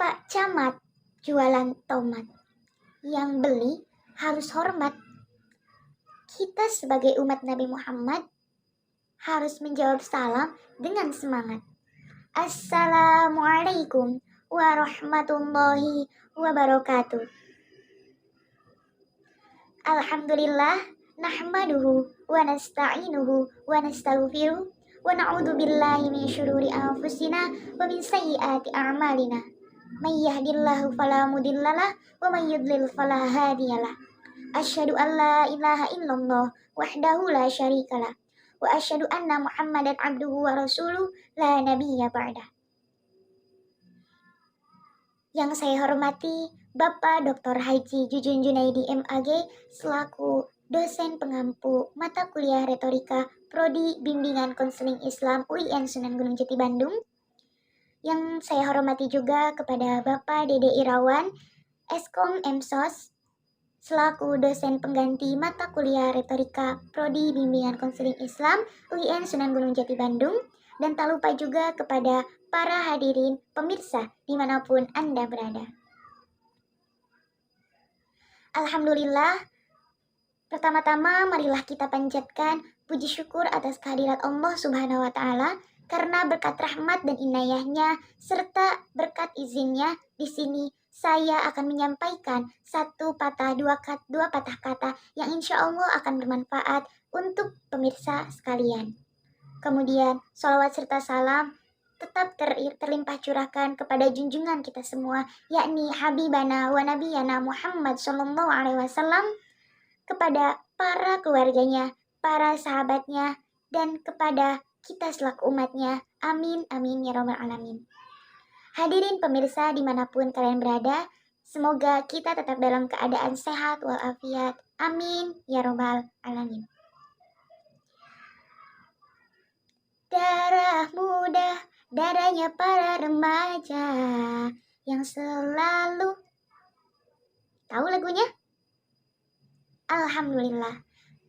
Pak Camat jualan tomat, yang beli harus hormat. Kita sebagai umat Nabi Muhammad harus menjawab salam dengan semangat. Assalamualaikum warahmatullahi wabarakatuh. Alhamdulillah, nahmaduhu wa nasta'inuhu wa nastaghfiruh wa na'udzu billahi min syururi anfusina wa min sayyiati a'malina. May yahdihillahu fala mudhillalah wa may yudlil fala hadiyalah. Asyhadu an la ilaha illallah wahdahu la syarikalah wa asyhadu anna Muhammadan abduhu wa rasuluh la nabiyya ba'dah. Yang saya hormati Bapak Dr. Haji Jujun Junaidi MAG selaku dosen pengampu mata kuliah retorika Prodi Bimbingan Konseling Islam UIN Sunan Gunung Jati Bandung. Yang saya hormati juga kepada Bapak Dede Irawan Eskom Emsos selaku dosen pengganti mata kuliah retorika Prodi Bimbingan Konseling Islam UIN Sunan Gunung Jati Bandung. Dan tak lupa juga kepada para hadirin pemirsa dimanapun Anda berada. Alhamdulillah, pertama-tama marilah kita panjatkan puji syukur atas kehadirat Allah Subhanahu wa Ta'ala, karena berkat rahmat dan inayahnya serta berkat izinnya di sini saya akan menyampaikan dua patah kata yang insya Allah akan bermanfaat untuk pemirsa sekalian. Kemudian sholawat serta salam tetap terlimpah curahkan kepada junjungan kita semua, yakni Habibana wa Nabiyana Muhammad Sallallahu Alaihi Wasallam, kepada para keluarganya, para sahabatnya, dan kepada kita selaku umatnya. Amin, amin, ya rabbal alamin. Hadirin pemirsa dimanapun kalian berada, semoga kita tetap dalam keadaan sehat walafiat. Amin, ya rabbal alamin. Darah muda, darahnya para remaja yang selalu... Tahu lagunya? Alhamdulillah.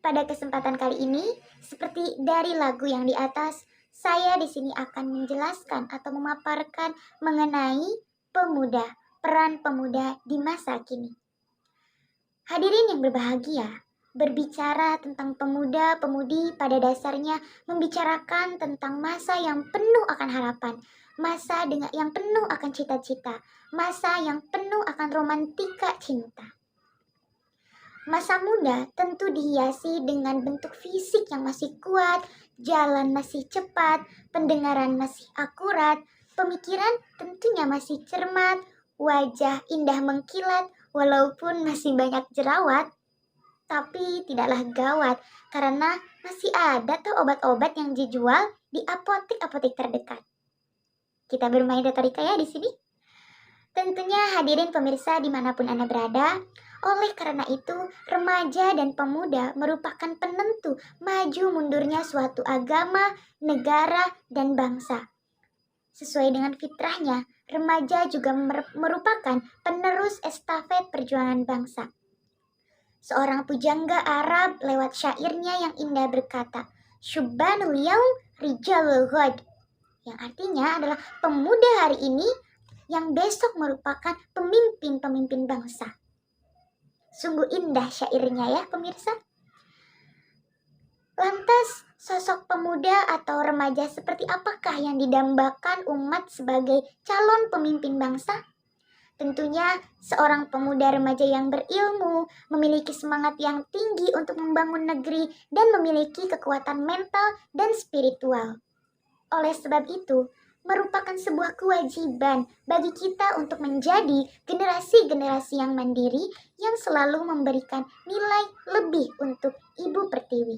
Pada kesempatan kali ini, seperti dari lagu yang di atas, saya di sini akan menjelaskan atau memaparkan mengenai pemuda, peran pemuda di masa kini. Hadirin yang berbahagia, berbicara tentang pemuda-pemudi pada dasarnya membicarakan tentang masa yang penuh akan harapan, masa yang penuh akan cita-cita, masa yang penuh akan romantika cinta. Masa muda tentu dihiasi dengan bentuk fisik yang masih kuat, jalan masih cepat, pendengaran masih akurat, pemikiran tentunya masih cermat, wajah indah mengkilat walaupun masih banyak jerawat. Tapi tidaklah gawat, karena masih ada tuh obat-obat yang dijual di apotek-apotek terdekat. Kita bermain retorika ya di sini. Tentunya hadirin pemirsa dimanapun Anda berada, oleh karena itu remaja dan pemuda merupakan penentu maju mundurnya suatu agama, negara, dan bangsa. Sesuai dengan fitrahnya, remaja juga merupakan penerus estafet perjuangan bangsa. Seorang pujangga Arab lewat syairnya yang indah berkata, Syubbanul yaum rijalul ghad, yang artinya adalah pemuda hari ini yang besok merupakan pemimpin-pemimpin bangsa. Sungguh indah syairnya ya pemirsa. Lantas sosok pemuda atau remaja seperti apakah yang didambakan umat sebagai calon pemimpin bangsa? Tentunya seorang pemuda remaja yang berilmu, memiliki semangat yang tinggi untuk membangun negeri, dan memiliki kekuatan mental dan spiritual. Oleh sebab itu, merupakan sebuah kewajiban bagi kita untuk menjadi generasi-generasi yang mandiri yang selalu memberikan nilai lebih untuk Ibu Pertiwi.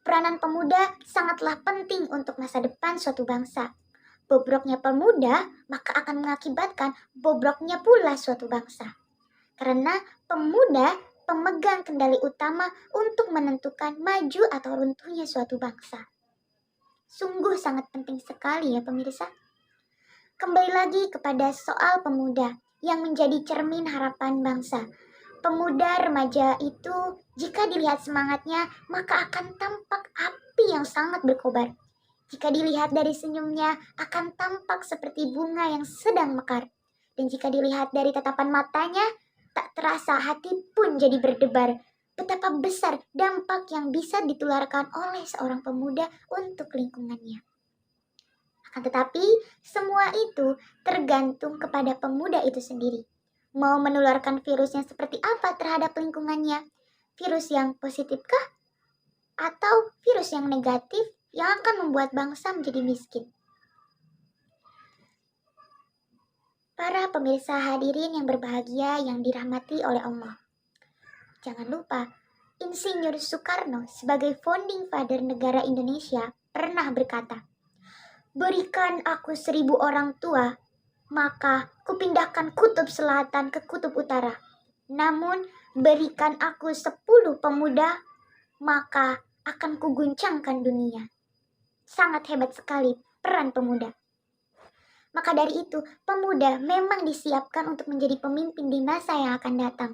Peranan pemuda sangatlah penting untuk masa depan suatu bangsa. Bobroknya pemuda maka akan mengakibatkan bobroknya pula suatu bangsa. Karena pemuda pemegang kendali utama untuk menentukan maju atau runtuhnya suatu bangsa. Sungguh sangat penting sekali ya pemirsa. Kembali lagi kepada soal pemuda yang menjadi cermin harapan bangsa. Pemuda remaja itu jika dilihat semangatnya maka akan tampak api yang sangat berkobar. Jika dilihat dari senyumnya, akan tampak seperti bunga yang sedang mekar. Dan jika dilihat dari tatapan matanya, tak terasa hati pun jadi berdebar. Betapa besar dampak yang bisa ditularkan oleh seorang pemuda untuk lingkungannya. Akan tetapi, semua itu tergantung kepada pemuda itu sendiri. Mau menularkan virusnya seperti apa terhadap lingkungannya? Virus yang positifkah? Atau virus yang negatif yang akan membuat bangsa menjadi miskin? Para pemirsa hadirin yang berbahagia yang dirahmati oleh Allah. Jangan lupa, Insinyur Soekarno sebagai founding father negara Indonesia pernah berkata, "Berikan aku 1.000 orang tua, maka kupindahkan kutub selatan ke kutub utara. Namun, berikan aku 10 pemuda, maka akan kuguncangkan dunia." Sangat hebat sekali peran pemuda. Maka dari itu, pemuda memang disiapkan untuk menjadi pemimpin di masa yang akan datang.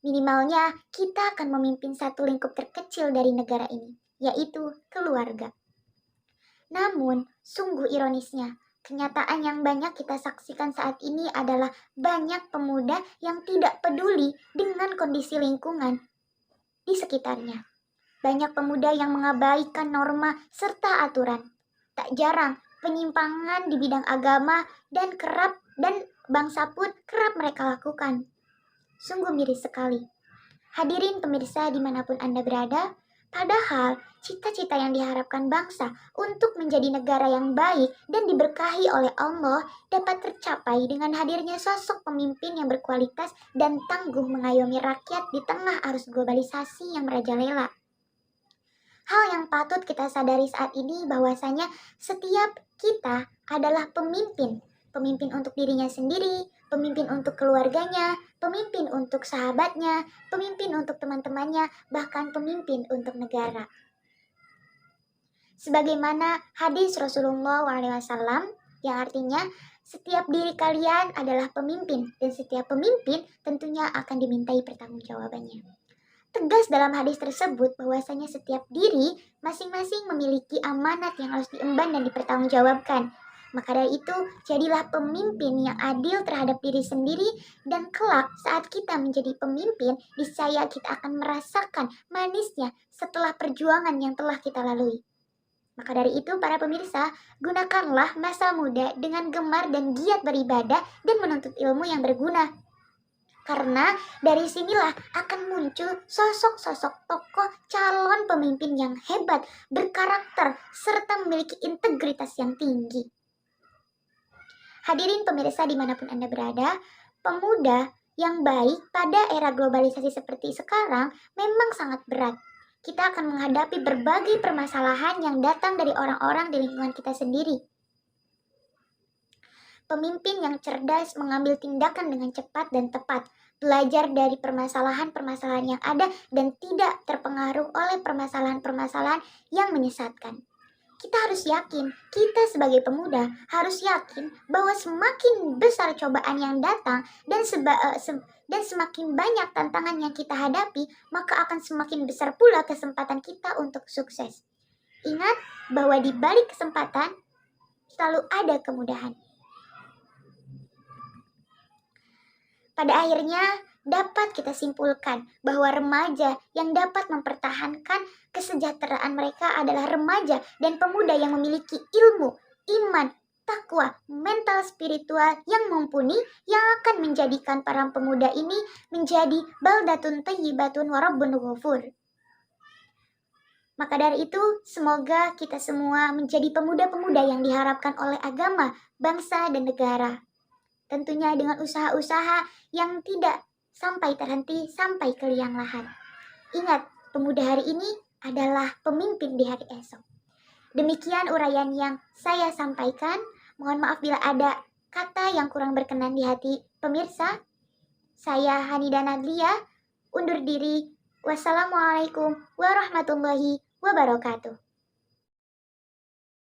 Minimalnya, kita akan memimpin satu lingkup terkecil dari negara ini, yaitu keluarga. Namun, sungguh ironisnya, kenyataan yang banyak kita saksikan saat ini adalah banyak pemuda yang tidak peduli dengan kondisi lingkungan di sekitarnya. Banyak pemuda yang mengabaikan norma serta aturan. Tak jarang penyimpangan di bidang agama dan bangsa pun kerap mereka lakukan. Sungguh miris sekali. Hadirin pemirsa dimanapun Anda berada, padahal cita-cita yang diharapkan bangsa untuk menjadi negara yang baik dan diberkahi oleh Allah dapat tercapai dengan hadirnya sosok pemimpin yang berkualitas dan tangguh mengayomi rakyat di tengah arus globalisasi yang merajalela. Hal yang patut kita sadari saat ini bahwasanya setiap kita adalah pemimpin. Pemimpin untuk dirinya sendiri, pemimpin untuk keluarganya, pemimpin untuk sahabatnya, pemimpin untuk teman-temannya, bahkan pemimpin untuk negara. Sebagaimana hadis Rasulullah SAW yang artinya setiap diri kalian adalah pemimpin dan setiap pemimpin tentunya akan dimintai pertanggungjawabannya. Tegas dalam hadis tersebut bahwasanya setiap diri masing-masing memiliki amanat yang harus diemban dan dipertanggungjawabkan. Maka dari itu, jadilah pemimpin yang adil terhadap diri sendiri dan kelak saat kita menjadi pemimpin, niscaya kita akan merasakan manisnya setelah perjuangan yang telah kita lalui. Maka dari itu, para pemirsa, gunakanlah masa muda dengan gemar dan giat beribadah dan menuntut ilmu yang berguna. Karena dari sinilah akan muncul sosok-sosok tokoh calon pemimpin yang hebat, berkarakter, serta memiliki integritas yang tinggi. Hadirin pemirsa dimanapun Anda berada, pemuda yang baik pada era globalisasi seperti sekarang memang sangat berat. Kita akan menghadapi berbagai permasalahan yang datang dari orang-orang di lingkungan kita sendiri. Pemimpin yang cerdas mengambil tindakan dengan cepat dan tepat, belajar dari permasalahan-permasalahan yang ada dan tidak terpengaruh oleh permasalahan-permasalahan yang menyesatkan. Kita harus yakin, kita sebagai pemuda harus yakin bahwa semakin besar cobaan yang datang dan semakin banyak tantangan yang kita hadapi, maka akan semakin besar pula kesempatan kita untuk sukses. Ingat bahwa di balik kesempatan selalu ada kemudahan. Pada akhirnya, dapat kita simpulkan bahwa remaja yang dapat mempertahankan kesejahteraan mereka adalah remaja dan pemuda yang memiliki ilmu, iman, takwa, mental spiritual yang mumpuni yang akan menjadikan para pemuda ini menjadi baldatun thayyibatun wa rabbun ghafur. Maka dari itu, semoga kita semua menjadi pemuda-pemuda yang diharapkan oleh agama, bangsa, dan negara. Tentunya dengan usaha-usaha yang tidak sampai terhenti sampai ke liang lahat. Ingat, pemuda hari ini adalah pemimpin di hari esok. Demikian uraian yang saya sampaikan. Mohon maaf bila ada kata yang kurang berkenan di hati pemirsa. Saya Hanida Nadlia, undur diri. Wassalamualaikum warahmatullahi wabarakatuh.